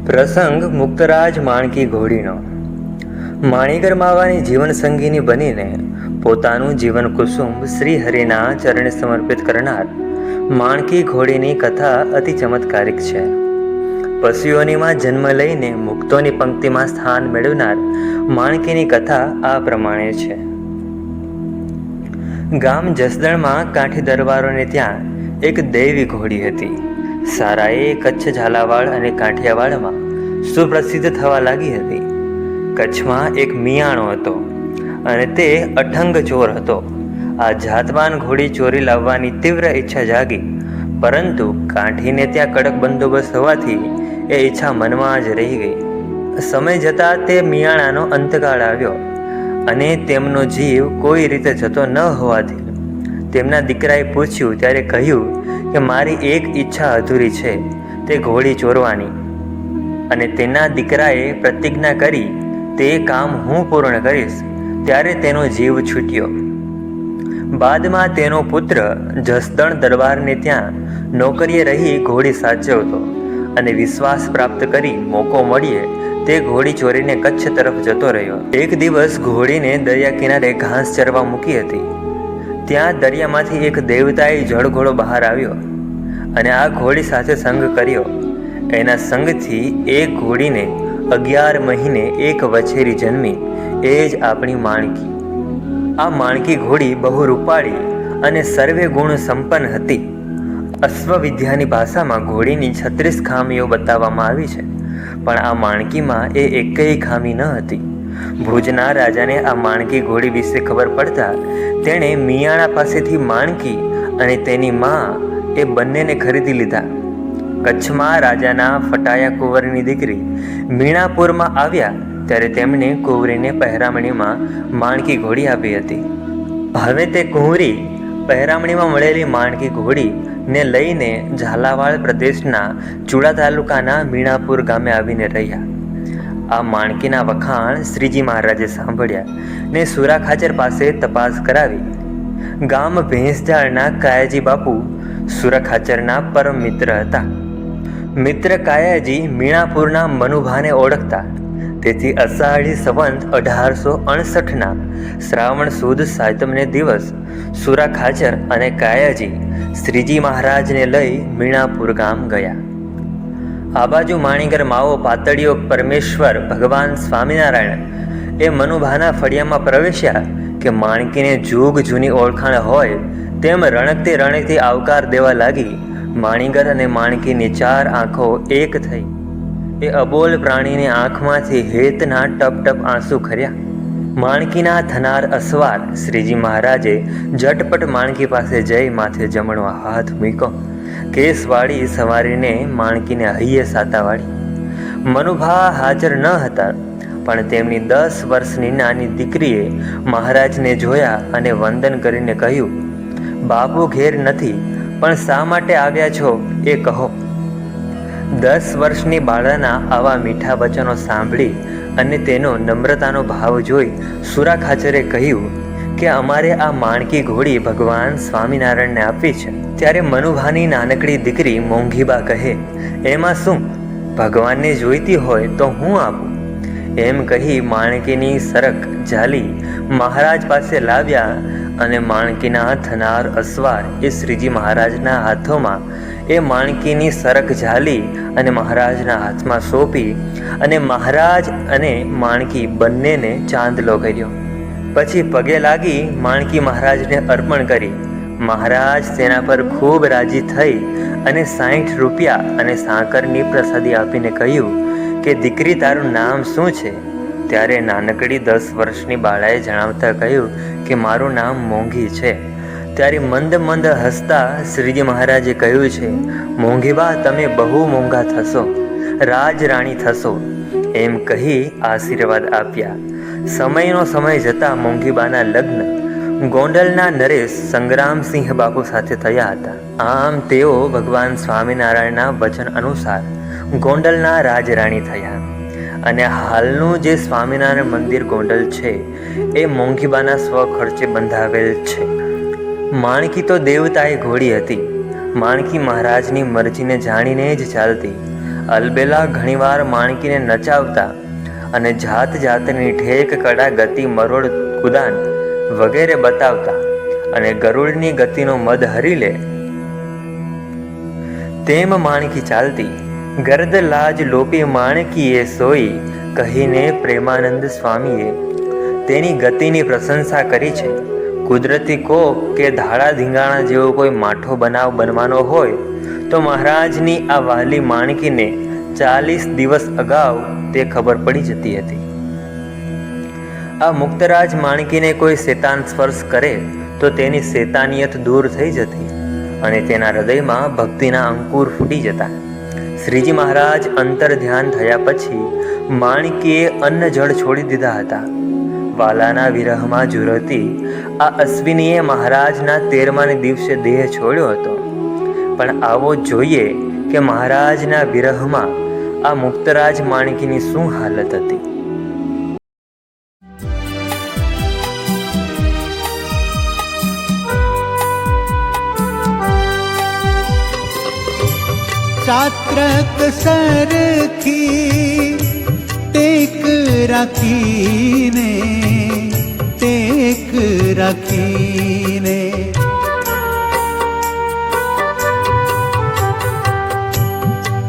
પ્રસંગ મુક્તરાજ માણકી ઘોડીનો. માણીકર માવાની જીવન સંગીની બનીને પોતાનું જીવન કુસુમ શ્રી હરિના ચરણે સમર્પિત કરનાર માણકી ઘોડીની કથા અતિ ચમત્કારિક છે. પશુઓનીમાં જન્મ લઈને મુક્તોની પંક્તિમાં સ્થાન મેળવનાર માણકીની કથા આ પ્રમાણે છે. ગામ જસદણમાં કાંઠી દરબારોને ત્યાં એક દૈવી ઘોડી હતી. સારાએ કચ્છ, ઝાલાવાડ અને કાઠિયાવાડમાં સુપ્રસિદ્ધ થવા લાગી હતી. કચ્છમાં એક મિયાણો હતો અને તે અઠંગ ચોર હતો. આ જાતવાન ઘોડી ચોરી લાવવાની તીવ્ર ઈચ્છા જાગી, પરંતુ કાંઠીને ત્યાં કડક બંદોબસ્ત હોવાથી એ ઈચ્છા મનમાં જ રહી ગઈ. સમય જતાં તે મિયાણાનો અંતકાળ આવ્યો અને તેમનો જીવ કોઈ રીતે જતો ન હોવાથી તેમના દીકરાએ પૂછ્યું ત્યારે કહ્યું કે મારી એક ઈચ્છા અધૂરી છે, તે ઘોડી ચોરવાની. અને તેના દીકરાએ પ્રતિજ્ઞા કરી, તે કામ હું પૂર્ણ કરીશ. ત્યારે તેનો જીવ છૂટ્યો. બાદમાં તેનો પુત્ર જસદણ દરબારને ત્યાં નોકરીએ રહી ઘોડી સાચવતો અને વિશ્વાસ પ્રાપ્ત કરી મોકો મળીએ તે ઘોડી ચોરીને કચ્છ તરફ જતો રહ્યો. એક દિવસ ઘોડીને દરિયા કિનારે ઘાસ ચરવા મૂકી હતી. ત્યાં દરિયામાંથી એક દેવતાએ જળઘોડો બહાર આવ્યો અને આ ઘોડી સાથે સંગ કર્યો. એના સંગથી એ ઘોડીને 11 મહિને એક વછેરી જન્મી, એ જ આપણી માણકી. આ માણકી ઘોડી બહુ રૂપાળી અને સર્વે ગુણ સંપન્ન હતી. અશ્વવિદ્યાની ભાષામાં ઘોડીની 36 ખામીઓ બતાવવામાં આવી છે, પણ આ માણકીમાં એ એકેય ખામી ન હતી. ભુજના રાજાને આ માણકી ઘોડી વિશે ખબર પડતા તેણે મિયાણા પાસેથી માણકી અને તેની માં એ બંનેને ખરીદી લીધા. કચ્છમાં રાજાના ફટાયા કુંવરની દીકરી મીણાપુરમાં આવ્યા ત્યારે તેમણે કુંવરીને પહેરામણીમાં માણકી ઘોડી આપી હતી. હવે તે કુંવરી પહેરામણીમાં મળેલી માણકી ઘોડીને લઈને ઝાલાવાડ પ્રદેશના ચુડા તાલુકાના મીણાપુર ગામે આવીને રહ્યા. આ માણકીના વખાણ શ્રીજી મહારાજે સાંભળ્યા ને સુરાખાચર પાસે તપાસ કરાવી. ગામ ભેંસજાળના કાયાજી બાપુ સુરાખાચરના પરમ મિત્ર હતા. મિત્ર કાયાજી મીણાપુરના મનુભાને ઓળખતા, તેથી અષાઢી સંવંત 1868ના શ્રાવણ સુદ સાતમને દિવસ સુરાખાચર અને કાયાજી શ્રીજી મહારાજને લઈ મીણાપુર ગામ ગયા. આ બાજુ માણીકર માવો પાતળીઓ પરમેશ્વર ભગવાન સ્વામિનારાયણ એ મનુભાના ફળિયામાં પ્રવેશ્યા કે માણકીને જુગ જૂની ઓળખાણ હોય તેમ રણકતી રણકતી આવકાર દેવા લાગી. માણીકર અને માણકીની 4 આંખો એક થઈ. એ અબોલ પ્રાણીની આંખમાંથી હેતના ટપ ટપ આંસુ ખર્યા. માણકીના થનાર અસવાર શ્રીજી મહારાજે ઝટપટ માણકી પાસે જઈ માથે જમણો હાથ મૂક્યો. કેસવાળી સવારીને માણકીને હૈયે સાતાવાળી. મનુભા હાજર ન હતા, પણ તેમની 10 વર્ષની નાની દીકરીએ મહારાજને જોયા અને વંદન કરીને કહ્યું, બાપુ ઘેર નથી, પણ શા માટે આવ્યા છો એ કહો. 10 વર્ષની બાળાના આવા મીઠા વચનો સાંભળી અને તેનો નમ્રતાનો ભાવ જોઈ સુરાખાચરે કહ્યું કે અમારે આ માણકી ઘોડી ભગવાન સ્વામિનારાયણને આપવી છે. ત્યારે મનુભાની નાનકડી દીકરી મોંઘીબા કહે, એમાં શું, ભગવાનને જોઈતી હોય તો હું આપું. એમ કહી માણકીની સરક ઝાલી મહારાજ પાસે લાવ્યા અને માણકીના થનાર અસવાર એ શ્રીજી મહારાજના હાથોમાં એ માણકીની સરક ઝાલી અને મહારાજના હાથમાં સોંપી અને મહારાજ અને માણકી બંનેને ચાંદલો કર્યો. પછી પગે લાગી માણકી મહારાજને અર્પણ કરી. મહારાજ તેના પર ખૂબ રાજી થઈ અને 60 રૂપિયા અને સાકરની પ્રસાદી આપીને કહ્યું કે દીકરી, તારું નામ શું છે? ત્યારે નાનકડી 10 વર્ષની બાળાએ જણાવતા કહ્યું કે મારું નામ મોંઘી છે. ત્યારે મંદ મંદ હસતા શ્રીજી મહારાજે કહ્યું છે, મોંઘીબા, તમે બહુ મોંઘા થશો, રાજ રાણી થશો. એમ કહી આશીર્વાદ આપ્યા. સમયનો સમય જતાં મોંઘીબાના લગ્ન ગોંડલના નરેશ સંગ્રામસિંહ બાપુ સાથે થયા હતા. આમ તેઓ ભગવાન સ્વામિનારાયણના વચન અનુસાર ગોંડલના રાજરાણી થયા. અને હાલનું જે સ્વામિનારાયણ મંદિર ગોંડલ છે એ મોંઘીબાના સ્વખર્ચે બંધાવેલ છે. માણકી તો દેવતાએ ઘોડી હતી. માણકી મહારાજની મરજીને જાણીને જ ચાલતી અલબેલા ઘણીવાર માણકીને નચાવતા અને જાત જાતની ઠેક કડા ગતિ મરોડ કુદાન વગેરે બતાવતા અને ગરુડની ગતિનો મદ હરી લે તેમ માણકી ચાલતી. ગરદ લાજ લોપી માણકીએ સોઈ કહીને પ્રેમાનંદ સ્વામીએ તેની ગતિની પ્રશંસા કરી છે. કુદરતી કોપ કે ધાડા ધીંગાણા જેવો કોઈ માઠો બનાવ બનવાનો હોય તો મહારાજની આ વહાલી માણકીને 40 દિવસ અગાઉ તે ખબર પડી જતી હતી. આ મુક્તરાજ માણકીને કોઈ શેતાન સ્પર્શ કરે તો તેની શેતાનિયત દૂર થઈ જતી અને તેના હૃદયમાં ભક્તિના અંકુર ફૂટી જતા. શ્રીજી મહારાજ અંતર ધ્યાન થયા પછી માણકીએ અન્ન જળ છોડી દીધા હતા. વાલાના વિરહમાં ઝૂરતી આ અશ્વિનીએ મહારાજના 13માને દિવસે દેહ છોડ્યો હતો. પણ આવો જોઈએ કે મહારાજના વિરહમાં આ મુક્તરાજ માણકીની શું હાલત હતી. ચાત્રક સરખી ટેક રાખીને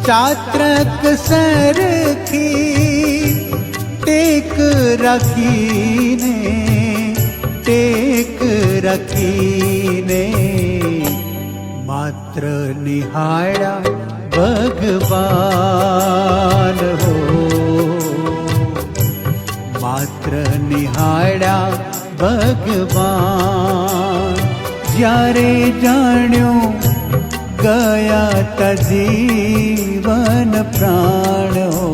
ચાત્રક સરખી ટેક રાખીને માત્ર નિહાળ્યા ભગવાન હો, માત્ર નિહાળ્યા ભગવાન. જ્યારે જાણ્યું ગયા તા જીવન પ્રાણ હો,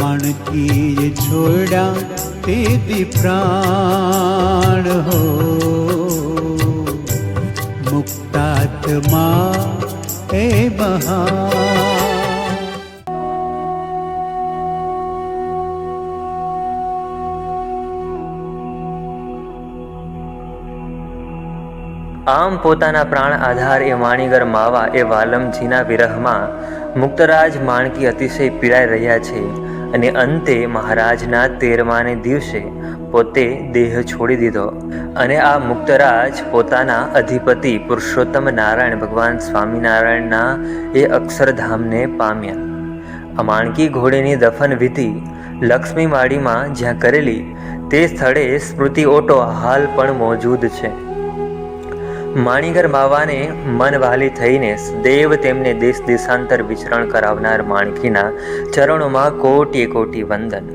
માણકીએ છોડ્યા તે દી પ્રાણ હો. મુક્તાત્મા હે મહાન. આમ પોતાના પ્રાણ આધાર એ વાણીગર માવા એ વાલમજીના વિરહમાં મુક્તરાજ માણકી અતિશય પીડાઈ રહ્યા છે અને અંતે મહારાજના 13માને દિવસે પોતે દેહ છોડી દીધો અને આ મુક્તરાજ પોતાના અધિપતિ પુરુષોત્તમ નારાયણ ભગવાન સ્વામિનારાયણના એ અક્ષરધામને પામ્યા. આ માણકી ઘોડીની દફન વિધિ લક્ષ્મી માળીમાં જ્યાં કરેલી તે સ્થળે સ્મૃતિ ઓટો હાલ પણ મોજૂદ છે. માણીગર માવાને મન વહાલી થઈને દેવ તેમને દેશ દેશાંતર વિચરણ કરાવનાર માણકીના ચરણોમાં કોટી કોટી વંદન.